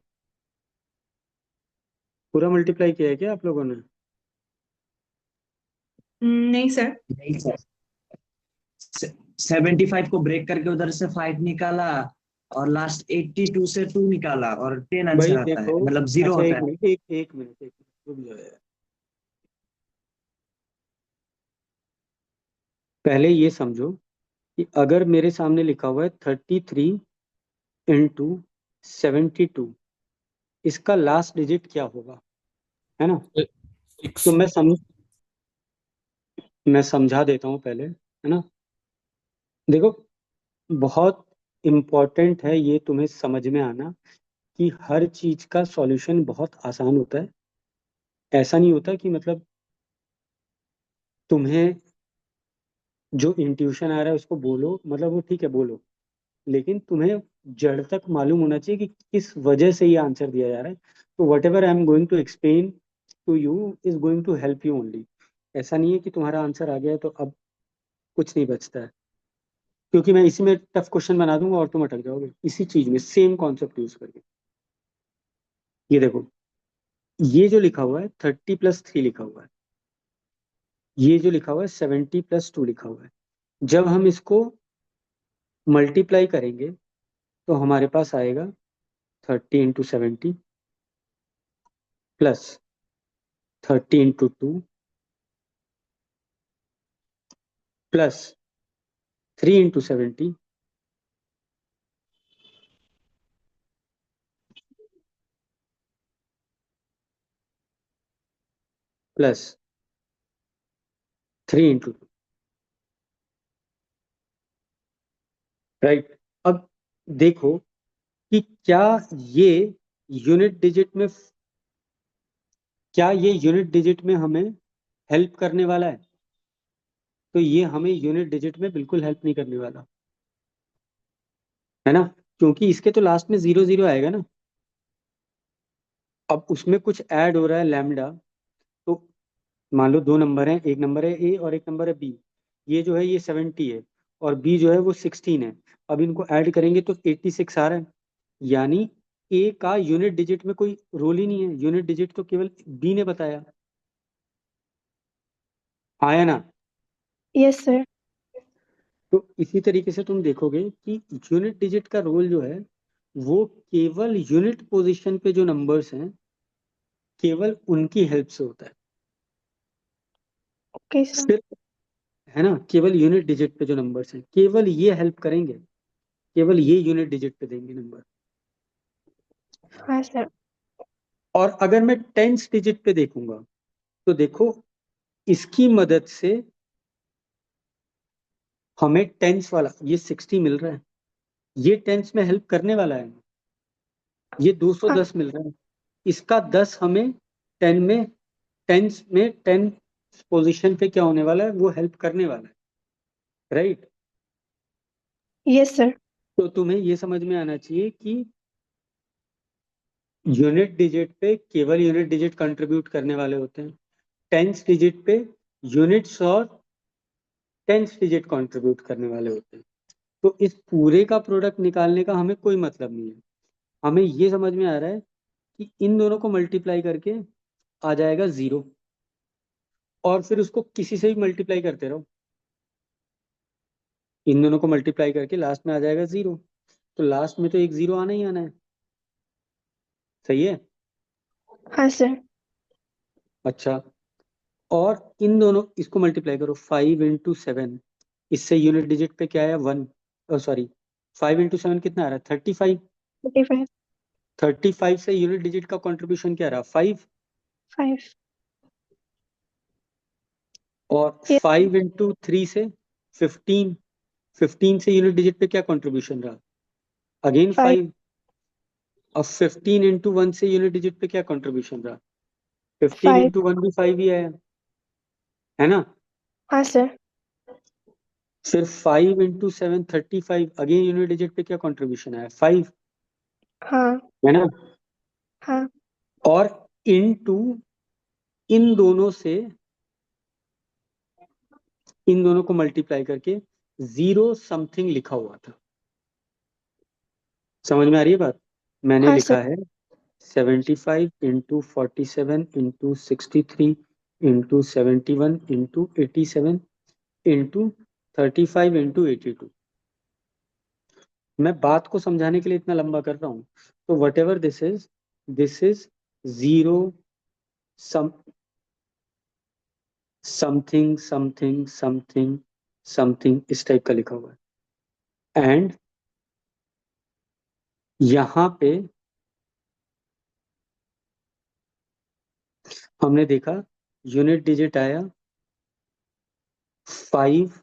A: पूरा मल्टीप्लाई किया है क्या आप लोगों ने?
E: नहीं सर।
C: नहीं सर, 75 को ब्रेक करके उधर से 5 निकाला और लास्ट 82 से 2 निकाला और 10
A: भाई
C: आंसर आता है,
A: देखो,
C: मतलब 0
A: अच्छा
C: होता
A: एक
C: है।
A: मिनट, एक मिनट रुक जाओ यार। पहले ये समझो कि अगर मेरे सामने लिखा हुआ है 33 इंटू 72, इसका लास्ट डिजिट क्या होगा, है ना?
J: 6।
A: तो मैं समझा देता हूँ पहले, है ना। देखो, बहुत इम्पोर्टेंट है ये तुम्हें समझ में आना कि हर चीज का सॉल्यूशन बहुत आसान होता है। ऐसा नहीं होता कि मतलब तुम्हें जो इंट्यूशन आ रहा है उसको बोलो, मतलब वो ठीक है बोलो, लेकिन तुम्हें जड़ तक मालूम होना चाहिए कि किस वजह से ये आंसर दिया जा रहा है। तो whatever I am going to explain to you is going to help you only. ऐसा नहीं है कि तुम्हारा आंसर आ गया है तो अब कुछ नहीं बचता है, क्योंकि मैं इसी में टफ क्वेश्चन बना दूंगा और तुम अटक जाओगे इसी चीज में सेम कॉन्सेप्ट यूज करके। ये देखो, ये जो लिखा हुआ है 30+3 लिखा हुआ है, ये जो लिखा हुआ है 70+2 लिखा हुआ है। जब हम इसको मल्टीप्लाई करेंगे तो हमारे पास आएगा 30 into 70 plus 30 into 2 plus 3 into 70 plus 3 into 2। Right. अब देखो कि ये यूनिट डिजिट में क्या ये यूनिट डिजिट में हमें हेल्प करने वाला है? तो ये हमें यूनिट डिजिट में बिल्कुल हेल्प नहीं करने वाला, है ना, क्योंकि इसके तो लास्ट में 0 0 आएगा ना। अब उसमें कुछ ऐड हो रहा है लैम्डा। तो मान लो दो नंबर हैं, एक नंबर है ए और एक नंबर है बी। ये जो है ये 70 है और बी जो है वो 16 है। अब इनको ऐड करेंगे तो 86 आ रहा है, यानी ए का यूनिट डिजिट में कोई रोल ही नहीं है, यूनिट डिजिट तो केवल बी ने बताया। आया ना?
G: Yes sir.
A: तो इसी तरीके से तुम देखोगे कि यूनिट डिजिट का रोल जो है वो केवल यूनिट पोजीशन पे जो नंबर्स हैं केवल उनकी हेल्प से होता है।
G: Okay sir.
A: सिर्फ, है ना, केवल यूनिट डिजिट पे जो नंबर्स हैं केवल ये हेल्प करेंगे, केवल ये यूनिट डिजिट पे देंगे नंबर।
G: हाँ सर।
A: और अगर मैं टेंस डिजिट पे देखूंगा तो देखो, इसकी मदद से हमें टेंस वाला ये 60 मिल रहा है, ये टेंस में हेल्प करने वाला है, ये 210 मिल रहा है, इसका 10 हमें 10 में टेंस में 10 पोजीशन पे क्या होने वाला है, वो हेल्प करने वाला है, राइट।
G: Yes sir.
A: तो तुम्हें ये समझ में आना चाहिए कि यूनिट डिजिट पे केवल यूनिट डिजिट कंट्रीब्यूट करने वाले होते हैं, टेंस डिजिट पे यूनिट्स और टेंस डिजिट कंट्रीब्यूट करने वाले होते हैं। तो इस पूरे का प्रोडक्ट निकालने का हमें कोई मतलब नहीं है, हमें ये समझ में आ रहा है कि इन दोनों को मल्टीप्लाई करके आ जाएगा 0, और फिर उसको किसी से भी मल्टीप्लाई करते रहो, इन दोनों को मल्टीप्लाई करके लास्ट में आ जाएगा 0, तो लास्ट में तो एक 0 आना ही आना है, सही है।
G: हाँ सर।
A: अच्छा, और इन दोनों इसको मल्टीप्लाई करो 5 × 7, इससे यूनिट डिजिट पे क्या आया 1, सॉरी 5 × 7 कितना आ रहा है 35,
G: 45।
A: 35 से यूनिट डिजिट का कंट्रीब्यूशन क्या रहा 5,
G: 5।
A: और
G: यस।
A: 5 × 3 से 15, 15 से यूनिट डिजिट पे क्या कंट्रीब्यूशन रहा अगेन
G: 5।
A: 5, अब 15 × 1 से यूनिट डिजिट पे क्या कंट्रीब्यूशन रहा 15
G: 5।
A: × 1 भी 5 ही आया, है ना।
G: हाँ सर।
A: फिर 5 × 7 35, अगेन यूनिट डिजिट पे क्या कंट्रीब्यूशन आया 5,
G: हाँ।
A: है ना।
G: हाँ।
A: और इनटू इन दोनों से इन दोनों को मल्टीप्लाई करके 0 समथिंग लिखा हुआ था, समझ में आ रही है बात। मैंने
G: हाँ सर।
A: लिखा है 75 × 47 × 63 × 71 × 87 × 35 × 82। मैं बात को समझाने के लिए इतना लंबा कर रहा हूं, तो whatever this is 0 some something something something something इस टाइप का लिखा हुआ है, एंड यहां पे हमने देखा यूनिट डिजिट आया 5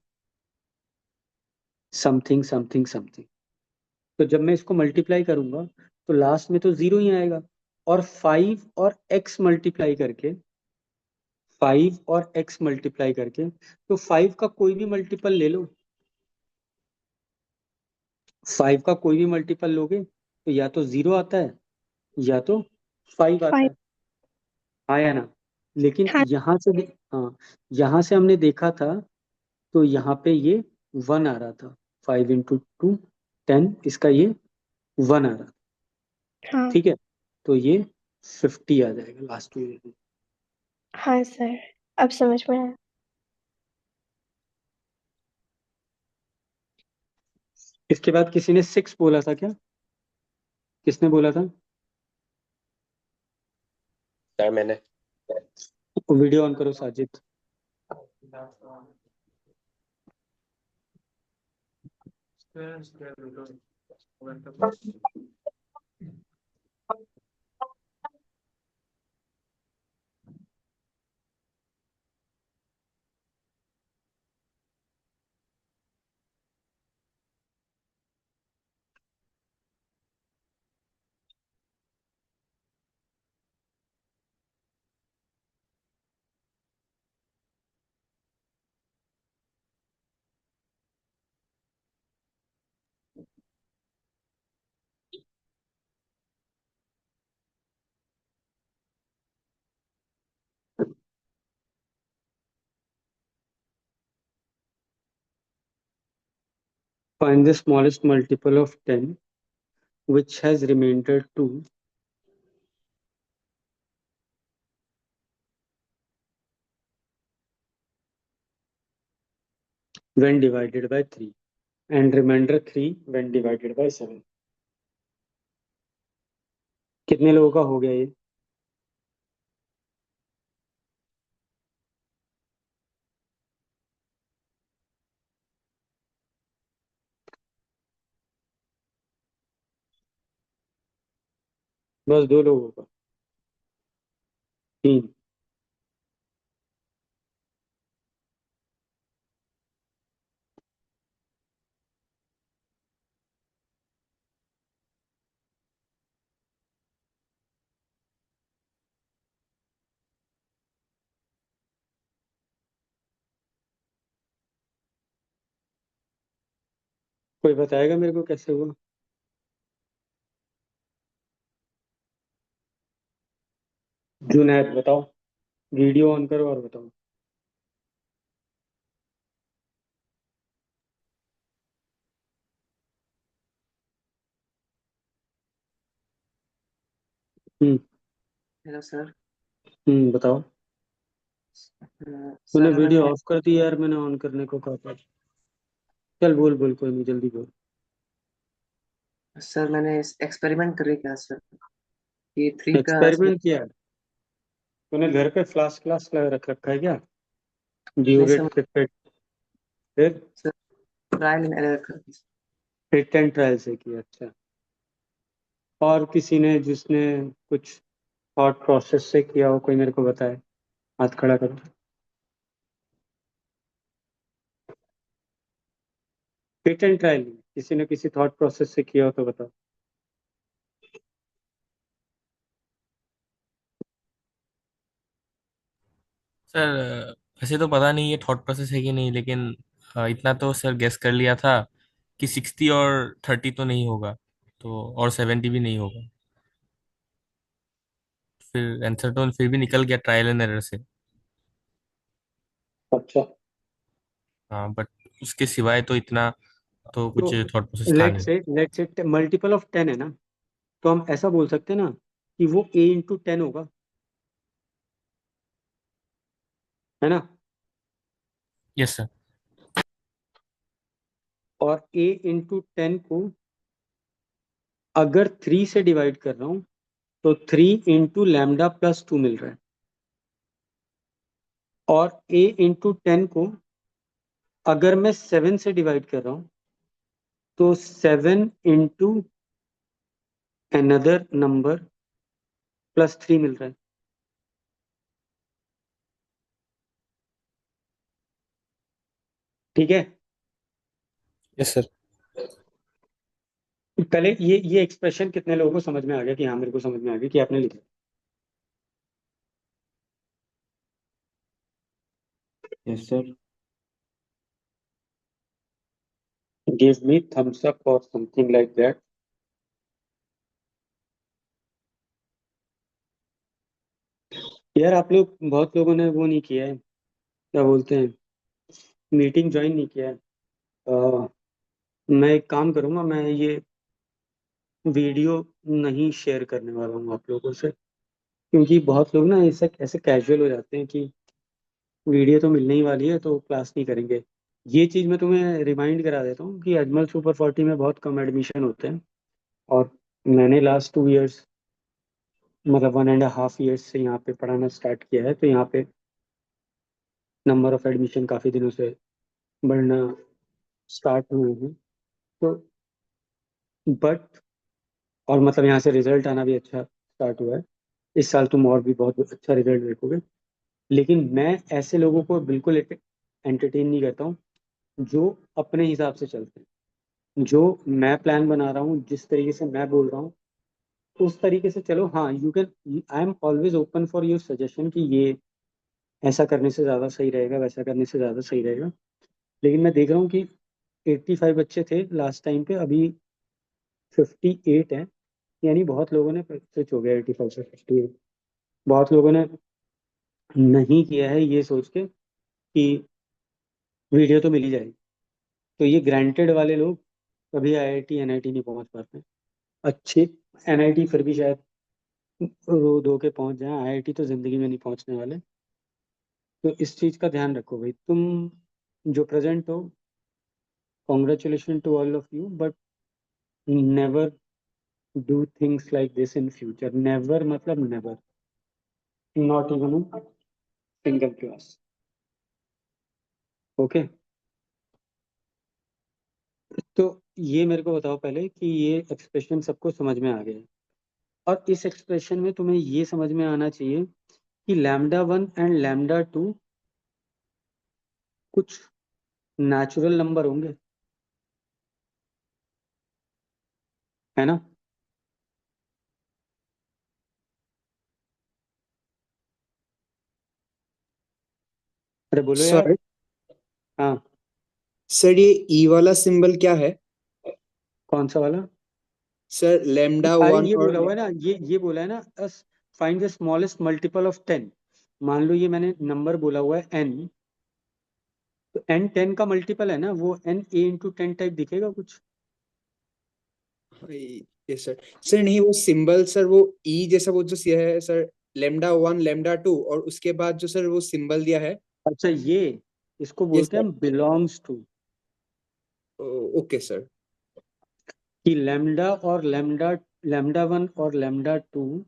A: समथिंग समथिंग समथिंग, तो जब मैं इसको मल्टीप्लाई करूंगा तो लास्ट में तो 0 ही आएगा, और 5 और x मल्टीप्लाई करके 5 और x मल्टीप्लाई करके, तो 5 का कोई भी मल्टीपल ले लो, 5 का कोई भी मल्टीपल लोगे तो या तो 0 आता है या तो 5 आता
G: 5।
A: है, हाँ या ना। लेकिन
G: हाँ।
A: हाँ, यहाँ से हमने देखा था तो यहाँ पे ये 1 आ रहा था, 5 × 2 10, इसका ये 1 आ रहा था,
G: हाँ।
A: ठीक है। तो ये 50 आ जाएगा लास्ट में।
G: हाँ सर, अब समझ में आया।
A: इसके बाद किसी ने 6 बोला था क्या, किसने बोला था।
F: सर मैंने।
A: वीडियो ऑन करो Sajid. Find the smallest multiple of 10 which has remainder 2 when divided by 3 and remainder 3 when divided by 7। कितने लोगों का हो गया ये। बस 2 लोगों का, 3। कोई बताएगा मेरे को कैसे हुआ? जुनैद बताओ, वीडियो ऑन करो और बताओ। हम्म
K: हेलो सर।
A: बताओ। तूने
K: सर
A: वीडियो
K: मैंने
A: ऑफ कर दी यार, मैंने ऑन करने को कहा था। चल बोल बोल, कोई नहीं, जल्दी बोल।
K: एक्सपेरिमेंट कर किया सर कि 3 का
A: एक्सपेरिमेंट किया है? तूने घर पे फ्लास्क फ्लास्क रख रखा है क्या?
K: नहीं सर,
A: ड्यूरेट पिपेट? फिर
K: सर ट्रायल एंड एरर कर
A: हिट एंड ट्रायल से किया? अच्छा। और किसी ने जिसने कुछ थॉट प्रोसेस से किया हो, कोई मेरे को बताए, हाथ खड़ा करो। हिट एंड ट्रायल किसी ने किसी थॉट प्रोसेस से किया हो तो बताओ।
J: सर वैसे तो पता नहीं ये थॉट प्रोसेस है कि नहीं, लेकिन इतना तो सर गेस कर लिया था कि 60 और 30 तो नहीं होगा, तो और 70 भी नहीं होगा। फिर आंसर तो फिर भी निकल गया ट्रायल एंड एरर से।
A: अच्छा,
J: हाँ, बट उसके सिवाय तो इतना तो
A: तो
J: कुछ थॉट प्रोसेस था नहीं।
A: लेट से मल्टीपल ऑफ 10 है ना, तो हम ऐसा बोल सकते हैं ना कि वो A × 10 होगा, है ना?
J: Yes sir.
A: और A × 10 को अगर 3 से डिवाइड कर रहा हूं तो 3 × λ+2 मिल रहा है। और A × 10 को अगर मैं 7 से डिवाइड कर रहा हूं तो 7 × अनदर नंबर +3 मिल रहा है। ठीक है?
J: Yes sir.
A: पहले ये एक्सप्रेशन कितने लोगों को समझ में आ गया? कि हाँ, मेरे को समझ में आ गया कि आपने लिखा।
D: Yes, sir.
A: Give me thumbs up और समथिंग लाइक दैट। यार आप लोग, बहुत लोगों ने वो नहीं किया है, क्या बोलते हैं, मीटिंग ज्वाइन नहीं किया है। मैं एक काम करूंगा, मैं ये वीडियो नहीं शेयर करने वाला हूँ आप लोगों से, क्योंकि बहुत लोग ना ऐसे ऐसे कैजुअल हो जाते हैं कि वीडियो तो मिलने ही वाली है तो क्लास नहीं करेंगे। ये चीज़ मैं तुम्हें रिमाइंड करा देता हूँ कि अजमल सुपर 40 में बहुत कम एडमिशन होते हैं। और मैंने लास्ट 2 इयर्स, मतलब 1.5 ईयर्स से यहाँ पे पढ़ाना स्टार्ट किया है, तो यहाँ पे नंबर ऑफ एडमिशन काफ़ी दिनों से बढ़ना स्टार्ट हुए हैं। तो बट, और मतलब यहाँ से रिजल्ट आना भी अच्छा स्टार्ट हुआ है। इस साल तुम और भी बहुत अच्छा रिजल्ट देखोगे। लेकिन मैं ऐसे लोगों को बिल्कुल एंटरटेन नहीं करता हूँ जो अपने हिसाब से चलते हैं। जो मैं प्लान बना रहा हूँ, जिस तरीके से मैं बोल रहा हूँ, उस तरीके से चलो। हाँ, you can, I am always open for your suggestion कि ये ऐसा करने से ज़्यादा सही रहेगा, वैसा करने से ज़्यादा सही रहेगा। लेकिन मैं देख रहा हूँ कि 85 बच्चे थे लास्ट टाइम पे, अभी 58 है। यानी बहुत लोगों ने स्विच हो गया 85 से 58। बहुत लोगों ने नहीं किया है ये सोच के कि वीडियो तो मिल ही जाएगी। तो ये ग्रांटेड वाले लोग कभी आईआईटी एनआईटी नहीं पहुंच पाते। अच्छे एनआईटी फिर भी शायद रो धो के पहुंच जाए, आईआईटी तो जिंदगी में नहीं पहुंचने वाले। तो इस चीज का ध्यान रखो भाई, तुम जो प्रेजेंट हो, congratulation to all of you, but never do things like this in future. Never मतलब never, not even in single class. Okay? तो ये मेरे को बताओ पहले कि ये एक्सप्रेशन सबको समझ में आ गया है। और इस एक्सप्रेशन में तुम्हें ये समझ में आना चाहिए कि λ1 एंड λ2 कुछ नेचुरल नंबर होंगे, है ना? अरे बोलो यार।
L: सर
A: हाँ,
L: सर ये ई वाला सिंबल क्या है?
A: कौन सा वाला?
L: सर लेमडा
A: अरे
L: 1
A: ये
L: और
A: बोला हुआ है ना, ये बोला है ना, find the smallest multiple of 10। मान लो ये मैंने नंबर बोला हुआ है n, तो n 10 का मल्टीपल है ना, वो n a इंटू 10 टाइप दिखेगा कुछ?
L: Yes sir. सर नहीं, वो सिंबल सर, वो ई जैसा वो जो है सर, लेमडा 1 लेमडा 2 और उसके बाद जो सर वो सिंबल दिया है।
A: अच्छा, ये इसको
L: यस
A: बोलते
L: सर।
A: हैं बिलोंग्स टू।
L: Okay sir.
A: कि लैम्डा और लैम्डा 1 और लैम्डा 2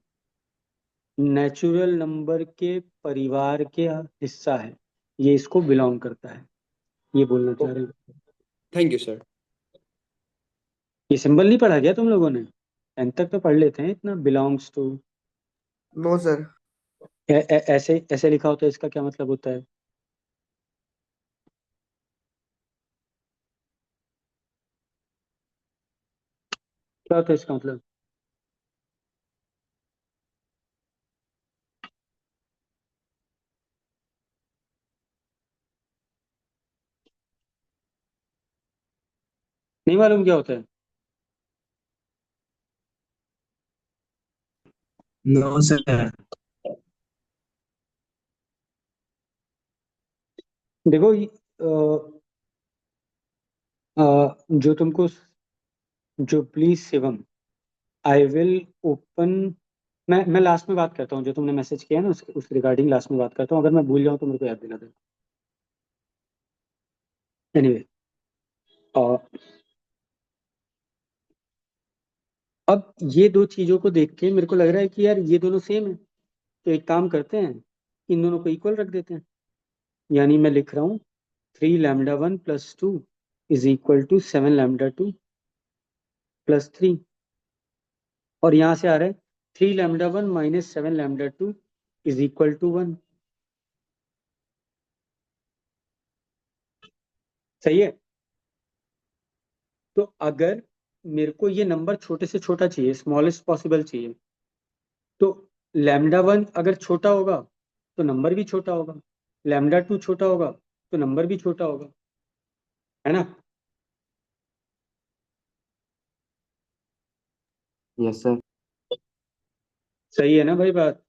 A: नेचुरल नंबर के परिवार के हिस्सा है, ये इसको बिलोंग करता है, ये बोलना चाह रहे हो।
L: Thank you sir.
A: ये सिंबल नहीं पढ़ा गया तुम लोगों ने? 10 तक तो पढ़ लेते हैं इतना, बिलोंग्स टू।
B: No sir.
A: ऐसे ऐसे लिखा होता है, इसका क्या मतलब होता है? क्या होता है इसका मतलब? नहीं मालूम क्या होता है?
C: No sir.
A: देखो जो तुमको, जो please Shivam, I will open, मैं लास्ट में बात करता हूँ, जो तुमने मैसेज किया है ना उस रिगार्डिंग लास्ट में बात करता हूँ, अगर मैं भूल जाऊँ तो मेरे को याद दिला देना। एनीवे, अब ये दो चीजों को देख के मेरे को लग रहा है कि यार ये दोनों सेम है, तो एक काम करते हैं, इन दोनों को इक्वल रख देते हैं। यानी मैं लिख रहा हूँ 3 λ1 + 2 इज इक्वल टू 7 λ2 + 3, और यहाँ से आ रहा है 3 λ1 - 7 λ2 इज इक्वल टू 1। सही है? तो अगर मेरे को ये नंबर छोटे से छोटा चाहिए, स्मॉलेस्ट पॉसिबल चाहिए, तो λ1 अगर छोटा होगा तो नंबर भी छोटा होगा, λ2 छोटा होगा तो नंबर भी छोटा होगा, है ना?
D: Yes sir.
A: सही है ना भाई बात?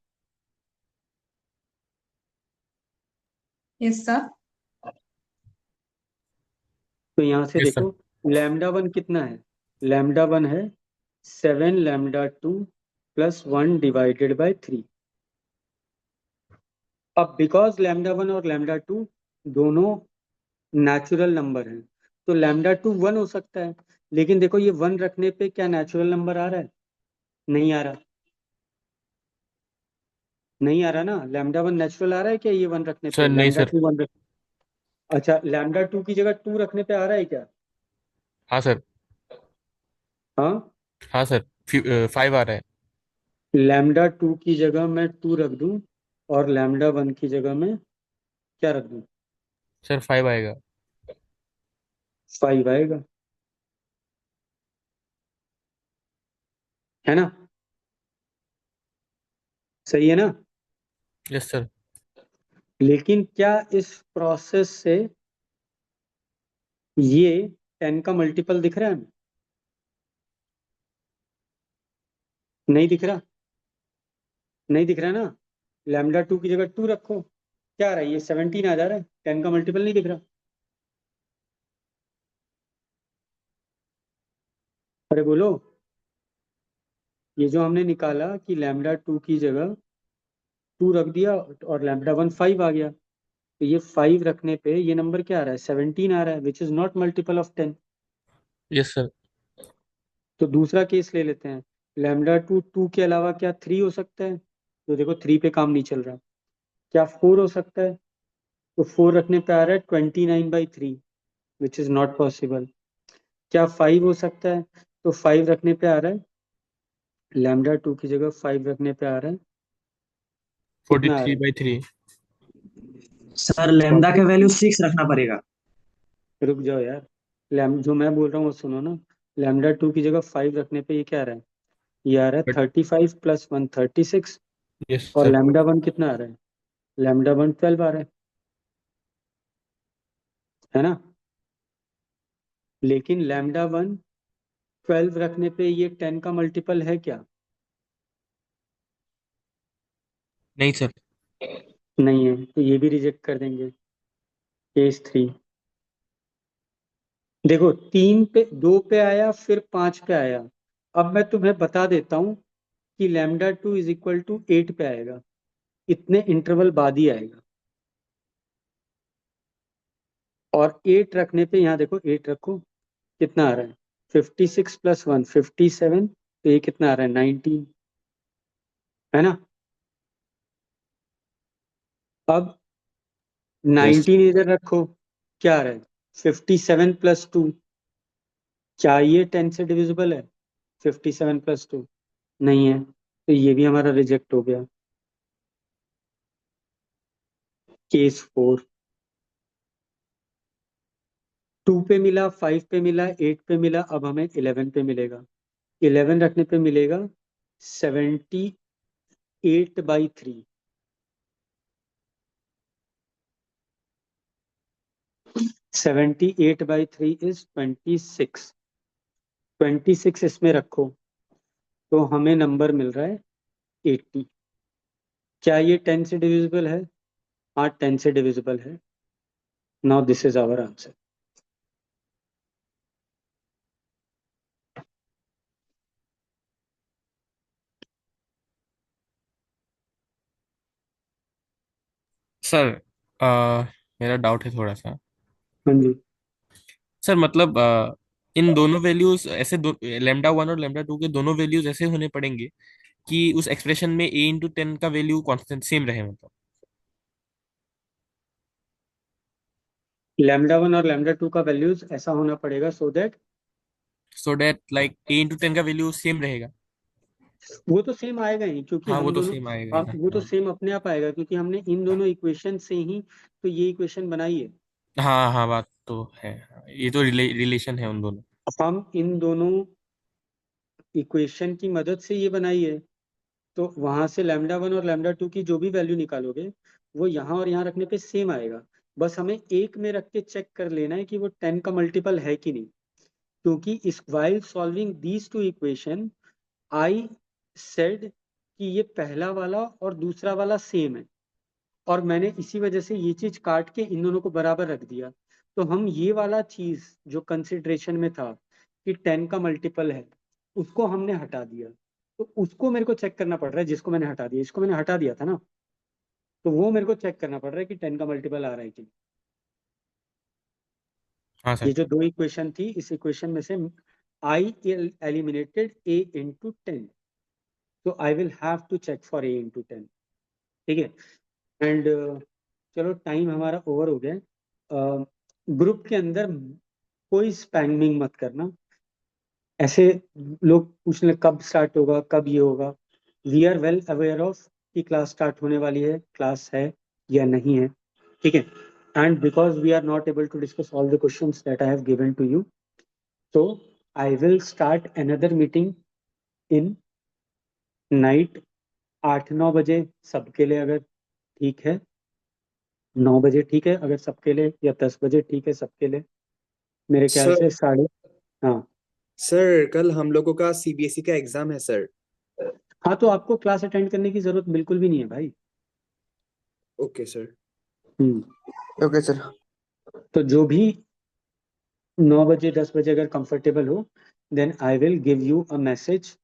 E: Yes sir.
A: तो यहाँ से
J: यस सर।
A: देखो, λ1 कितना है? λ1 है 7 λ2 + 1 डिवाइडेड बाय 3। अब बिकॉज λ1 और λ2 दोनों नेचुरल नंबर हैं, तो λ2 1 हो सकता है, लेकिन देखो ये 1 रखने पे क्या नेचुरल नंबर आ रहा है? नहीं आ रहा। नहीं आ रहा ना, λ1 नेचुरल आ रहा है क्या ये 1 रखने
J: सर
A: पे?
J: नहीं सर।
A: λ2 1 रख, अच्छा λ2 की जगह 2 रखने पे आ रहा है क्या?
J: हाँ सर।
A: हाँ,
J: हाँ सर। 5 आ रहा है।
A: λ2 की जगह मैं 2 रख दूं, और λ1 की जगह मैं क्या रख दूं?
J: सर 5 आएगा।
A: 5 आएगा, है ना? सही है ना?
J: Yes sir.
A: लेकिन क्या इस प्रोसेस से ये 10 का मल्टीपल दिख रहा है? नहीं दिख रहा? नहीं दिख रहा ना? λ2 की जगह 2 रखो, क्या आ रहा है? ये 17 आ जा रहा है, 10 का मल्टीपल नहीं दिख रहा। अरे बोलो, ये जो हमने निकाला कि λ2 की जगह 2 रख दिया और λ1 5 आ गया, तो ये 5 रखने पे ये नंबर क्या आ रहा है? 17 आ रहा है, which is not multiple of 10।
J: Yes sir.
A: तो दूसरा केस ले लेते हैं, λ2 2 के अलावा क्या 3 हो सकता है? तो देखो 3 पे काम नहीं चल रहा। क्या 4 हो सकता है? तो 4 रखने पे आ रहा है 29/3, विच इज नॉट पॉसिबल। क्या 5 हो सकता है? तो 5 रखने पे आ रहा है, λ2 की जगह 5 रखने पे आ रहा है,
J: फोर्टी
A: कितना आ
J: थ्री
A: रहा
J: बाई थ्री
C: सर लेमडा का वैल्यू 6 रखना पड़ेगा।
A: है? रुक जाओ यार, जो मैं बोल रहा हूँ वो सुनो ना। λ2 की जगह 5 रखने पे ये क्या आ रहा है? ये आ रहा है 35 + 1 36,
J: यस
A: और
J: सर।
A: λ1 कितना आ रहा है? λ1 12 आ रहा है ना? लेकिन λ1 12 रखने पे ये 10 का मल्टीपल है क्या?
J: नहीं सर।
A: नहीं है, तो ये भी रिजेक्ट कर देंगे। केस 3। देखो 3 पे, 2 पे आया, फिर 5 पे आया। अब मैं तुम्हें बता देता हूं कि λ2 इज इक्वल टू 8 पे आएगा। इतने इंटरवल बाद ही आएगा। और 8 रखने पे यहाँ देखो, 8 रखो, कितना आ रहा है? 56 प्लस 1 57। तो ये कितना आ रहा है? 19, है ना? अब
L: यस
A: 19 इधर रखो, क्या आ रहा है? 57 प्लस 2। क्या ये 10 से डिविजिबल है? 57 प्लस 2 नहीं है, तो ये भी हमारा रिजेक्ट हो गया। केस 4। 2 पे मिला, 5 पे मिला, 8 पे मिला, अब हमें 11 पे मिलेगा। 11 रखने पे मिलेगा 78/3। 78/3 इज 26। 26 इसमें रखो, तो हमें नंबर मिल रहा है 80। क्या ये 10 से डिविजिबल है? हाँ, 10 से डिविजिबल है। Now this is our answer.
J: Sir मेरा डाउट है थोड़ा सा।
A: हाँ जी।
J: सर मतलब इन दोनों वैल्यूज ऐसे λ1 और λ2 के दोनों वैल्यूज ऐसे होने पड़ेंगे कि उस एक्सप्रेशन में a × 10 का वैल्यू कांस्टेंट सेम रहे, मतलब।
A: λ1 और λ2 का वैल्यूज ऐसा होना पड़ेगा
J: सो दैट लाइक a × 10 का वैल्यू सेम रहेगा।
A: वो तो सेम आएगा ही, क्योंकि
J: हाँ वो
A: हम
J: तो
A: दोनों,
J: सेम आएगा ही ना।
A: वो तो
J: हाँ
A: सेम अपने आप आएगा, क्योंकि हमने इन दोनों इक्वेशन से ही तो ये इक्वेशन बनाई है।
J: हाँ हाँ, बात तो है। ये तो रिलेशन है उन दोनों।
A: हम इन दोनों इक्वेशन की मदद से ये बनाई है। तो वहां से λ1 और λ2 की जो भी वैल्यू निकालोगे, वो यहाँ और यहाँ रखने पे सेम आएगा। बस हमें एक में रख के चेक कर लेना है कि वो 10 का मल्टीपल है कि नहीं। क्योंकि इस while solving these two equation, I said कि ये पहला वाला और दूसरा वाला सेम है, और मैंने इसी वजह से ये चीज काट के इन दोनों को बराबर रख दिया। तो हम ये वाला चीज जो कंसिडरेशन में था कि 10 का मल्टीपल है, उसको हमने हटा दिया। तो उसको मेरे को चेक करना पड़ रहा है, जिसको मैंने हटा दिया, इसको मैंने हटा दिया था ना, तो वो मेरे को चेक करना पड़ रहा है कि 10 का मल्टीपल आ रहा है कि नहीं।
J: हाँ
A: ये
J: सर।
A: जो दो इक्वेशन थी, इस इक्वेशन में से आई एलिमिनेटेड a into 10, तो I will have to check for a into 10। ठीक है। एंड चलो, टाइम हमारा ओवर हो गया। ग्रुप के अंदर कोई स्पैमिंग मत करना। ऐसे लोग पूछने कब स्टार्ट होगा, कब ये होगा। We are well aware of कि क्लास स्टार्ट होने वाली है, क्लास है या नहीं है। ठीक है। And because we are not able to discuss all the questions that I have given to you, so I will start another meeting in night 8-9 बजे सबके लिए, अगर ठीक है। 9 बजे ठीक है अगर सबके लिए, या 10 बजे ठीक है सबके लिए। मेरे ख्याल
L: सर।
A: से साढ़े, हाँ।
L: सर कल हम लोगों का सीबीएसई का एग्जाम है सर।
A: हाँ, तो आपको क्लास अटेंड करने की जरूरत बिल्कुल भी नहीं है भाई।
L: Okay sir.
A: Hmm.
K: Okay sir.
A: तो जो भी 9 बजे 10 बजे अगर कंफर्टेबल हो, then I will give you a message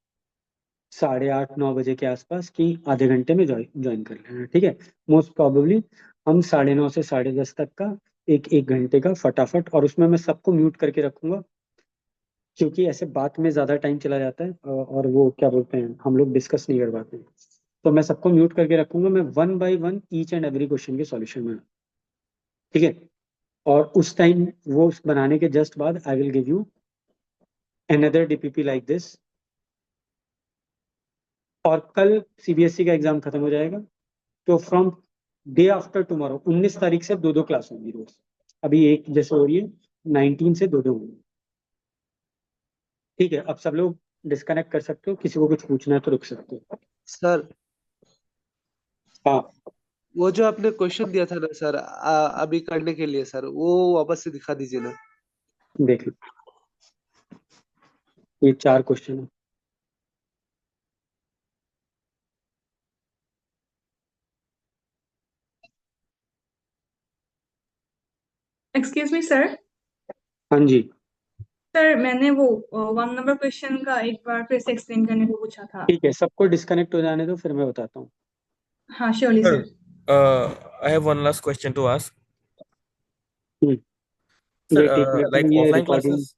A: 8:30-9 बजे के आसपास कि आधे घंटे में ज्वाइन कर लेना। ठीक है। मोस्ट प्रोबेबली हम 9:30 से 10:30 तक का एक एक घंटे का फटाफट, और उसमें मैं सबको म्यूट करके रखूंगा, क्योंकि ऐसे बात में ज्यादा टाइम चला जाता है, और वो क्या बोलते हैं, हम लोग डिस्कस नहीं कर पाते। तो मैं सबको म्यूट करके रखूंगा, मैं 1 by 1 each and every question के सॉल्यूशन में। ठीक है। और उस टाइम वो बनाने के जस्ट बाद आई will give you another DPP like this. और कल सीबीएसई का एग्जाम खत्म हो जाएगा, तो फ्रॉम डे आफ्टर टुमारो 19 तारीख से 2-2 क्लास होंगी रोज। अभी एक जैसे हो रही है, 19 से 2-2 होंगी। ठीक है। अब सब लोग डिस्कनेक्ट कर सकते हो, किसी को कुछ पूछना है तो रुक सकते हो।
B: सर,
A: हाँ,
B: वो जो आपने क्वेश्चन दिया था ना सर, अभी करने के लिए सर, वो वापस से दिखा दीजिए ना।
A: देख लो। ये 4 क्वेश्चन है।
E: Excuse me sir.
A: हाँ जी,
E: सर मैंने वो 1 नंबर क्वेश्चन का एक बार फिर से एक्सप्लेन करने को पूछा था।
A: ठीक है, सबको डिस्कनेक्ट हो जाने दो, फिर मैं बताता हूँ।
E: हाँ surely
J: Sir,
E: sir.
J: I have one last question to ask.
A: Hmm,
J: Sir,
A: wait एक मिनट,
J: like
A: ये
J: offline
A: रिकॉर्डिंग
J: classes,